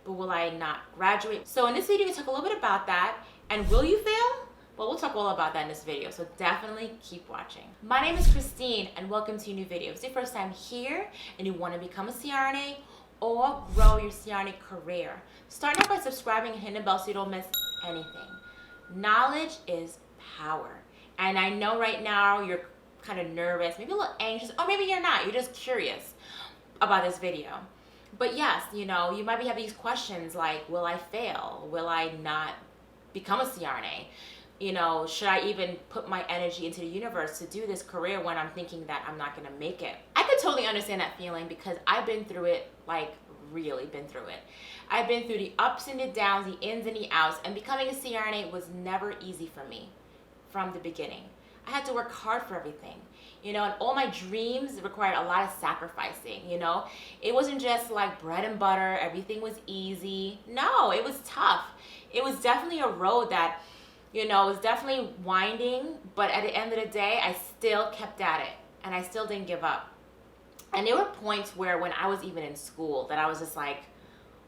but will I not graduate? So in this video, we talk a little bit about that. And will you fail? Well, we'll talk all about that in this video, so definitely keep watching. My name is Christine, and welcome to a new video. If it's your first time here and you want to become a CRNA or grow your CRNA career, start off by subscribing and hitting the bell so you don't miss anything. Knowledge is power. And I know right now you're kind of nervous, maybe a little anxious, or maybe you're not, you're just curious about this video. But yes, you might be having these questions like, will I fail? Will I not become a CRNA? Should I even put my energy into the universe to do this career when I'm thinking that I'm not gonna make it? I could totally understand that feeling because I've been through it, like really been through it. I've been through the ups and the downs, the ins and the outs, and becoming a CRNA was never easy for me from the beginning. I had to work hard for everything, and all my dreams required a lot of sacrificing, It wasn't just like bread and butter, everything was easy. No, it was tough. It was definitely a road that it was definitely winding, but at the end of the day, I still kept at it and I still didn't give up. And there were points where when I was even in school that I was just like,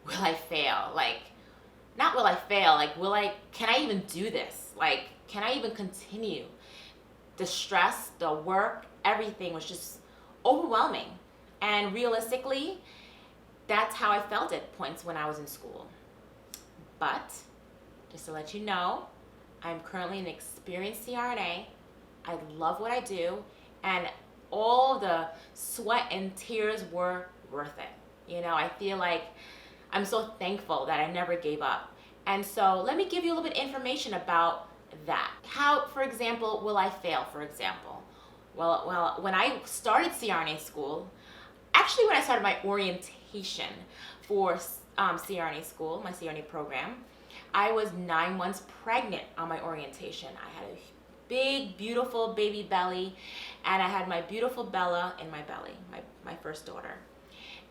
will I fail? Like, not will I fail, like, can I even do this? Like, can I even continue? The stress, the work, everything was just overwhelming. And realistically, that's how I felt at points when I was in school. But just to let you know, I'm currently an experienced CRNA. I love what I do, and all the sweat and tears were worth it. I feel like I'm so thankful that I never gave up. And so let me give you a little bit of information about that. How, for example, will I fail, for example? Well, when I started CRNA school, actually when I started my orientation for CRNA school, my CRNA program, I was 9 months pregnant on my orientation. I had a big, beautiful baby belly, and I had my beautiful Bella in my belly, my first daughter.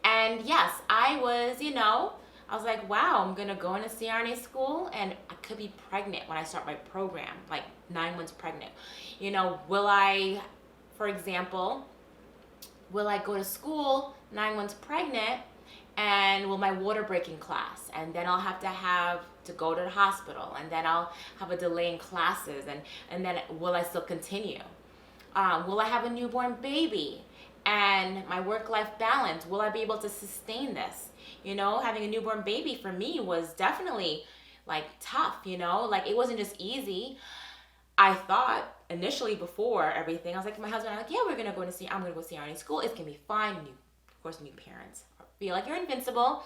And yes, I was like, wow, I'm gonna go into CRNA school and I could be pregnant when I start my program, like 9 months pregnant. Will I, for example, will I go to school 9 months pregnant and will my water break in class? And then I'll have to go to the hospital, and then I'll have a delay in classes, and then will I still continue? Will I have a newborn baby? And my work-life balance, will I be able to sustain this? Having a newborn baby for me was definitely like tough, like it wasn't just easy. I thought initially before everything, I was like, my husband, I'm like, yeah, I'm gonna go CRNA school. It's gonna be fine. Of course, new parents feel like you're invincible.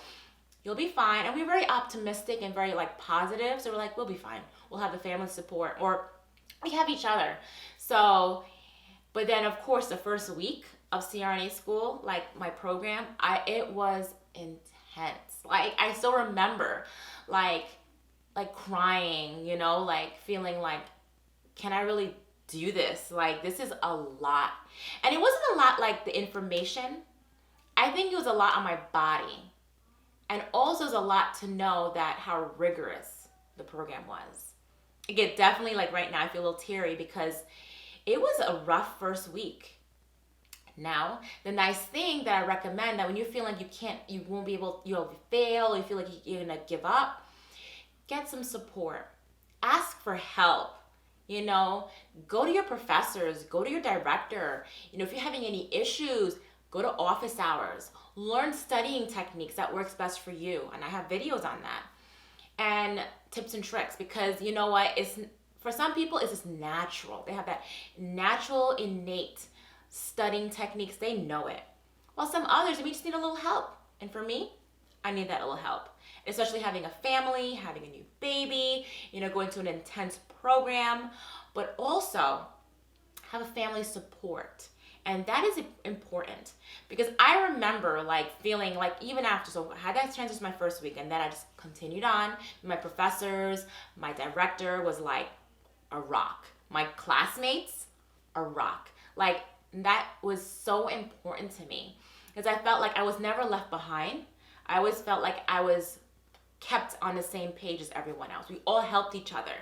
You'll be fine. And we're very optimistic and very like positive. So we're like, we'll be fine. We'll have the family support, or we have each other. So, but then of course the first week of CRNA school, like my program, it was intense. Like I still remember like crying, like feeling like, can I really do this? Like this is a lot. And it wasn't a lot like the information. I think it was a lot on my body. And also it's a lot to know that how rigorous the program was. Again, definitely like right now I feel a little teary because it was a rough first week. Now, the nice thing that I recommend, that when you feel like you won't be able, you'll fail, or you feel like you're gonna give up, get some support. Ask for help. Go to your professors, go to your director. If you're having any issues, go to office hours. Learn studying techniques that works best for you. And I have videos on that. And tips and tricks, because you know what? For some people, it's just natural. They have that natural, innate studying techniques. They know it. While some others, we just need a little help. And for me, I need that little help. Especially having a family, having a new baby, going to an intense program, but also have a family support. And that is important because I remember like feeling like even after, so I had that transition my first week, and then I just continued on. My professors, my director was like a rock. My classmates, a rock. Like that was so important to me because I felt like I was never left behind. I always felt like I was kept on the same page as everyone else. We all helped each other.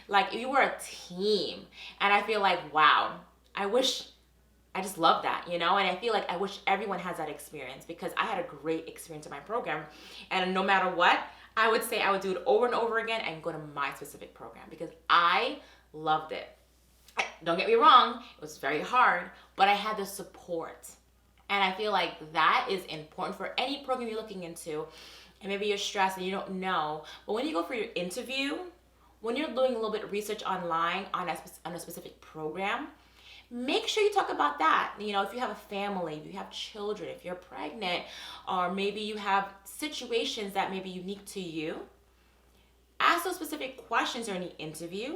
Like we were a team. And I feel like, wow, I wish I just love that, you know, and I feel like I wish everyone has that experience because I had a great experience in my program. And no matter what, I would say I would do it over and over again and go to my specific program because I loved it. Don't get me wrong, it was very hard, but I had the support. And I feel like that is important for any program you're looking into. And maybe you're stressed and you don't know, but when you go for your interview, when you're doing a little bit of research online on a specific program, make sure you talk about that. You know, if you have a family, if you have children, if you're pregnant, or maybe you have situations that may be unique to you, ask those specific questions during the interview.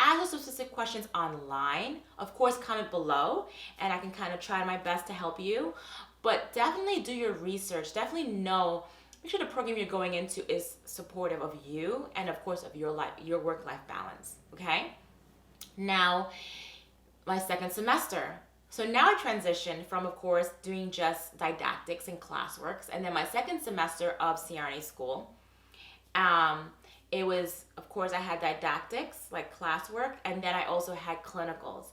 Ask those specific questions online. Of course, comment below, and I can kind of try my best to help you. But definitely do your research. Definitely know, make sure the program you're going into is supportive of you and, of course, of your life, your work-life balance, okay? Now, my second semester. So now I transitioned from, of course, doing just didactics and classworks, and then my second semester of CRNA school. It was, of course, I had didactics, like classwork, and then I also had clinicals.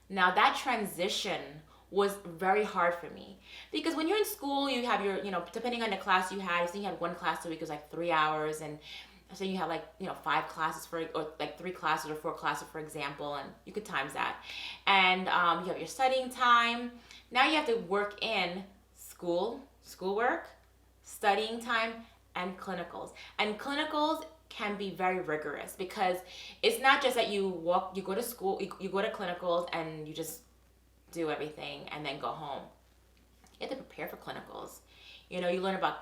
Now that transition was very hard for me because when you're in school, you have your, you know, depending on the class you had, so you had one class a week, it was like 3 hours, and so you have like, you know, 5 classes for, or like 3 classes or 4 classes, for example, and you could times that. And you have your studying time. Now you have to work in schoolwork, studying time, and clinicals. And clinicals can be very rigorous because it's not just that you go to school, you go to clinicals and you just do everything and then go home. You have to prepare for clinicals. You know, you learn about,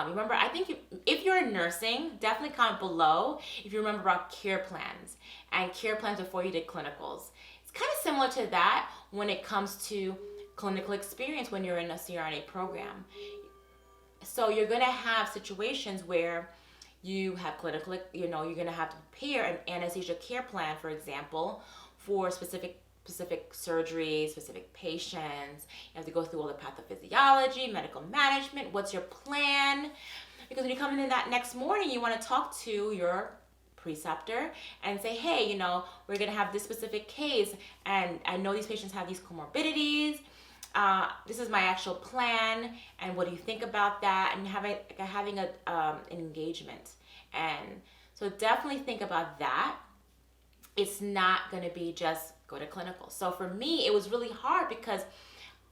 remember, I think if you're in nursing, definitely comment below if you remember about care plans and care plans before you did clinicals. It's kind of similar to that when it comes to clinical experience when you're in a CRNA program. So you're going to have situations where you have clinical, you know, you're going to have to prepare an anesthesia care plan, for example, for specific surgeries, specific patients. You have to go through all the pathophysiology, medical management. What's your plan? Because when you come in that next morning, you want to talk to your preceptor and say, hey, you know, we're going to have this specific case, and I know these patients have these comorbidities. This is my actual plan, and what do you think about that? And having an engagement. And so definitely think about that. It's not going to be just go to clinical. So for me, it was really hard because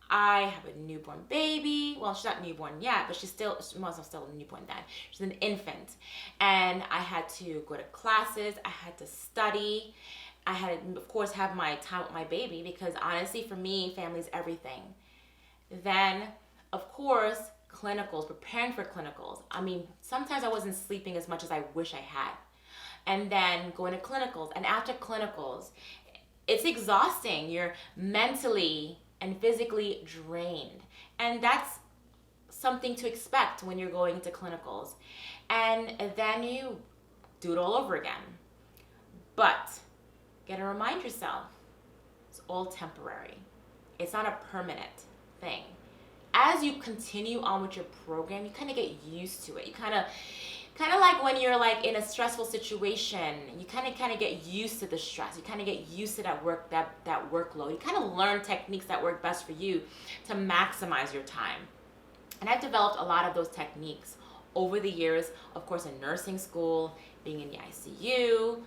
I have a newborn baby. Well, she's not newborn yet, but she was still a newborn then. She's an infant. And I had to go to classes. I had to study. I had to, of course, have my time with my baby because honestly, for me, family's everything. Then, of course, clinicals, preparing for clinicals. I mean, sometimes I wasn't sleeping as much as I wish I had. And then going to clinicals. And after clinicals, it's exhausting. You're mentally and physically drained. And that's something to expect when you're going into clinicals. And then you do it all over again. But you gotta remind yourself, it's all temporary. It's not a permanent thing. As you continue on with your program, you kind of get used to it. You kind of like when you're like in a stressful situation, you kind of get used to the stress. You kind of get used to that workload. You kind of learn techniques that work best for you to maximize your time. And I've developed a lot of those techniques over the years, of course, in nursing school, being in the ICU,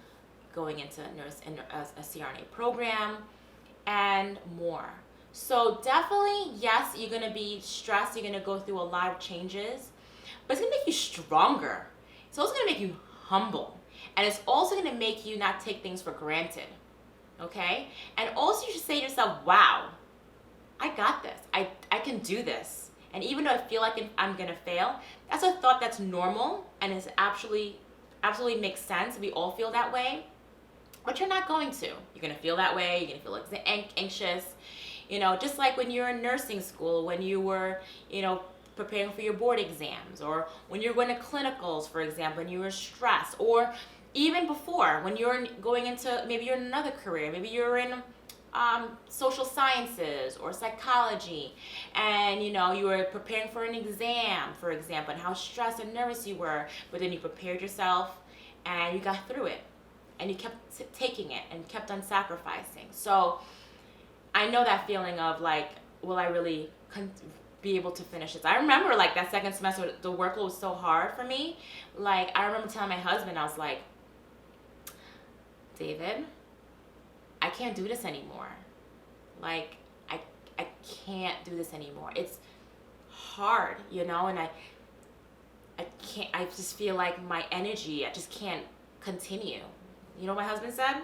going into a CRNA program, and more. So definitely, yes, you're going to be stressed. You're going to go through a lot of changes, but it's going to make you stronger. It's also going to make you humble. And it's also going to make you not take things for granted. Okay? And also you should say to yourself, wow, I got this. I can do this. And even though I feel like I'm going to fail, that's a thought that's normal and is absolutely makes sense. We all feel that way. But you're not going to. You're going to feel that way. You're going to feel anxious. You know, just like when you're in nursing school, when you were, you know, preparing for your board exams, or when you're going to clinicals, for example, and you were stressed, or even before, when you're going into, maybe you're in another career, maybe you're in social sciences or psychology, and you know, you were preparing for an exam, for example, and how stressed and nervous you were, but then you prepared yourself and you got through it, and you kept taking it and kept on sacrificing. So I know that feeling of like, will I really be able to finish this? I remember like that second semester, the workload was so hard for me. Like I remember telling my husband, I was like, David, I can't do this anymore. Like I can't do this anymore. It's hard, you know, and I can't, I just feel like my energy, I just can't continue. You know what my husband said?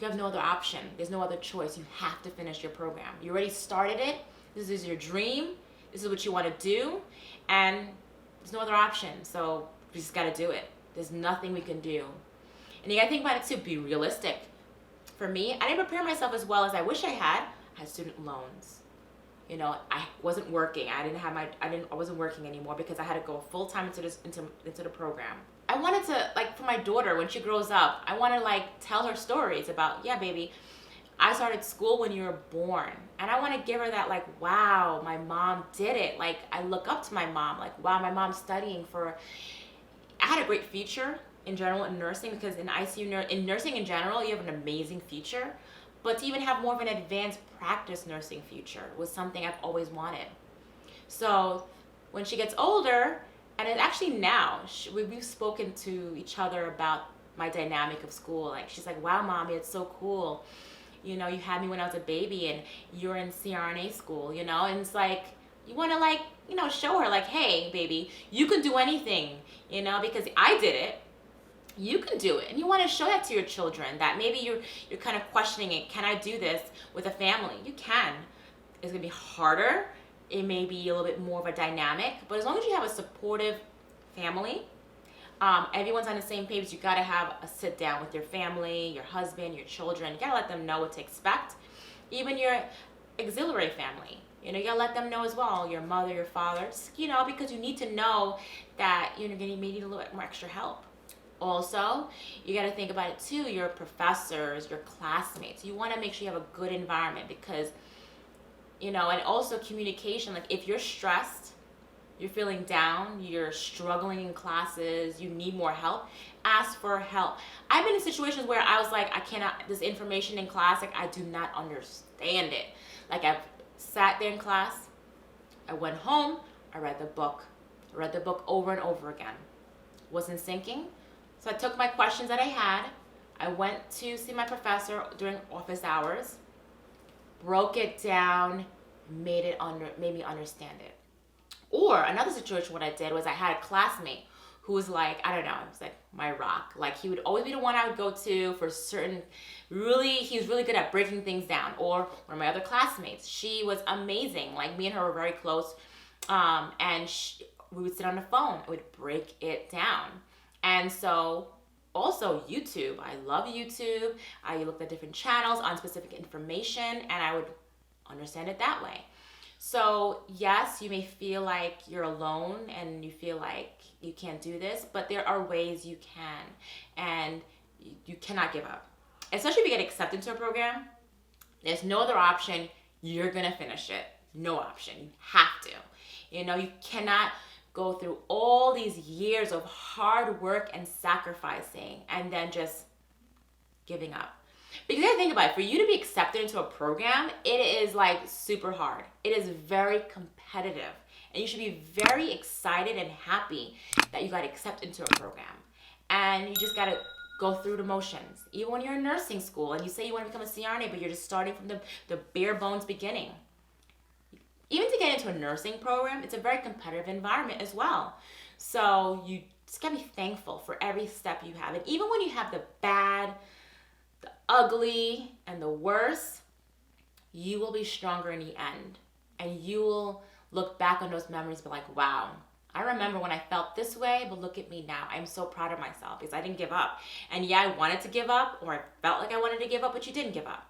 You have no other option. There's no other choice. You have to finish your program. You already started it. This is your dream. This is what you want to do. And there's no other option. So we just got to do it. There's nothing we can do. And you got to think about it too. Be realistic. For me, I didn't prepare myself as well as I wish I had. I had student loans. You know, I wasn't working. I wasn't working anymore because I had to go full time into the program. I wanted to, like, for my daughter, when she grows up, I want to like tell her stories about, yeah, baby, I started school when you were born. And I want to give her that, like, wow, my mom did it. Like, I look up to my mom, like, wow, my mom's studying for, I had a great future in general in nursing, because in ICU, in nursing in general, you have an amazing future. But to even have more of an advanced practice nursing future was something I've always wanted. So when she gets older, and it's actually now, we've spoken to each other about my dynamic of school. Like, she's like, wow, Mommy, it's so cool. You know, you had me when I was a baby and you're in CRNA school, you know? And it's like, you want to, like, you know, show her, like, hey, baby, you can do anything, you know, because I did it. You can do it. And you want to show that to your children, that maybe you're kind of questioning it. Can I do this with a family? You can. It's going to be harder. It may be a little bit more of a dynamic, but as long as you have a supportive family, everyone's on the same page. You got to have a sit down with your family, your husband, your children. You got to let them know what to expect. Even your auxiliary family, you know, you got to let them know as well, your mother, your father, you know, because you need to know that you're going to need a little bit more extra help. Also, you got to think about it too, your professors, your classmates. You want to make sure you have a good environment because, you know, and also communication. Like, if you're stressed, you're feeling down, you're struggling in classes, you need more help, ask for help. I've been in situations where I was like, I cannot, this information in class, like, I do not understand it. Like, I've sat there in class, I went home, I read the book over and over again. Wasn't sinking. So I took my questions that I had, I went to see my professor during office hours, broke it down, made me understand it. Or another situation, what I did was I had a classmate who was like, I don't know, it was like my rock. Like, he would always be the one I would go to for certain, he was really good at breaking things down. Or one of my other classmates, she was amazing. Like, me and her were very close. And we would sit on the phone, I would break it down. And so also YouTube, I love YouTube. I looked at different channels on specific information and I would understand it that way. So yes, you may feel like you're alone and you feel like you can't do this, but there are ways you can, and you cannot give up. Especially if you get accepted into a program, there's no other option. You're gonna finish it. No option. You have to. You know, you cannot go through all these years of hard work and sacrificing and then just giving up. Because I think about it, for you to be accepted into a program, it is like super hard. It is very competitive. And you should be very excited and happy that you got accepted into a program. And you just gotta go through the motions. Even when you're in nursing school and you say you want to become a CRNA, but you're just starting from the bare bones beginning. Even to get into a nursing program, it's a very competitive environment as well. So you just gotta be thankful for every step you have. And even when you have the bad, the ugly, and the worst, you will be stronger in the end. And you will look back on those memories and be like, wow, I remember when I felt this way, but look at me now. I'm so proud of myself because I didn't give up. And yeah, I wanted to give up, or I felt like I wanted to give up, but you didn't give up.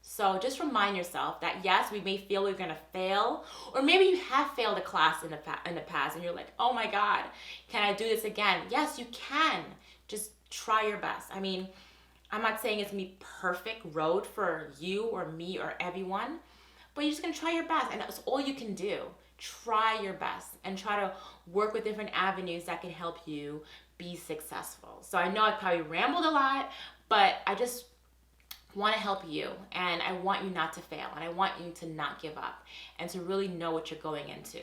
So just remind yourself that yes, we may feel we're gonna fail, or maybe you have failed a class in the past and you're like, oh my God, can I do this again? Yes, you can. Just try your best. I mean, I'm not saying it's gonna be perfect road for you or me or everyone, but you're just gonna try your best, and that's all you can do. Try your best and try to work with different avenues that can help you be successful. So I know I probably rambled a lot, but I just want to help you, and I want you not to fail, and I want you to not give up and to really know what you're going into.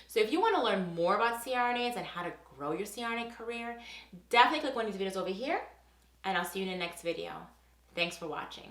So if you want to learn more about CRNAs and how to grow your CRNA career, definitely click one of these videos over here, and I'll see you in the next video. Thanks for watching.